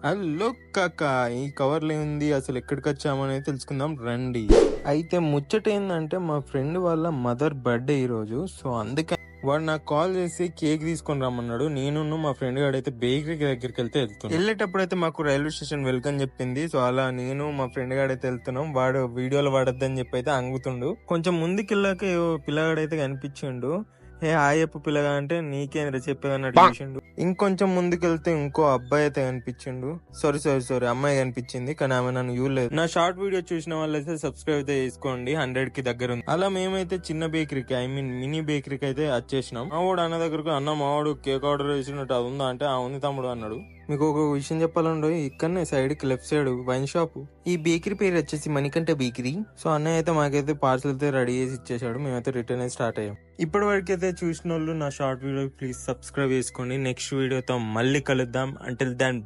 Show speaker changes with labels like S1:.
S1: Hello కాక, ఈ కవర్లో ఉంది అసలు ఎక్కడికి వచ్చామనేది తెలుసుకుందాం రండి. అయితే ముచ్చట ఏంటంటే మా ఫ్రెండ్ వాళ్ళ మదర్ బర్త్డే ఈరోజు. సో అందుకే వాడు నాకు కాల్ చేసి కేక్ తీసుకొని రమ్మన్నాడు. నేను మా ఫ్రెండ్ గాడైతే బేకరీ దగ్గరికి వెళ్ళేటప్పుడు అయితే మాకు రైల్వే స్టేషన్ వెల్కమ్ చెప్పింది. సో అలా నేను మా ఫ్రెండ్ గాడైతే వెళ్తున్నాం. వాడు వీడియోలో వాడద్దని చెప్పి అయితే అంగుతుండు. కొంచెం ముందుకెళ్ళాక పిల్లగాడైతే కనిపించిండు. హే హాయ్ చెప్పు పిల్లగా అంటే నీకేంద్ర చెప్పేదన్నట్టు చూసిండు. ఇంకొంచెం ముందుకెళ్తే ఇంకో అబ్బాయి అయితే కనిపించిండు. సారీ అమ్మాయి కనిపించింది, కానీ ఆమె నన్ను చూడలేదు. నా షార్ట్ వీడియో చూసిన వాళ్ళైతే సబ్స్క్రైబ్ అయితే చేసుకోండి, 100 కి దగ్గర ఉంది. అలా మేమైతే చిన్న బేకరీకి మినీ బేకరీకి అయితే వచ్చేసినాం. మా వాడు అన్న దగ్గరకు, అన్న మావాడు కేక్ ఆర్డర్ చేసినట్టు అది ఉందా అంటే ఆ ఉంది తమ్ముడు అన్నాడు. మీకు ఒక విషయం చెప్పాలండి, ఇక్కడనే సైడ్ కి లెఫ్ట్ సైడ్ వైన్ షాప్. ఈ బేకరీ పేరు వచ్చేసి మణికంఠ బేకరీ. సో అన్నయ్య అయితే మాకైతే పార్సల్ అయితే రెడీ చేసి ఇచ్చేసాడు. మేమైతే రిటర్న్ అయితే స్టార్ట్ అయ్యాం. ఇప్పటి వరకు అయితే చూసిన వాళ్ళు నా షార్ట్ వీడియో ప్లీజ్ సబ్స్క్రైబ్ చేసుకోండి. నెక్స్ట్ వీడియోతో మళ్ళీ కలుద్దాం. Until then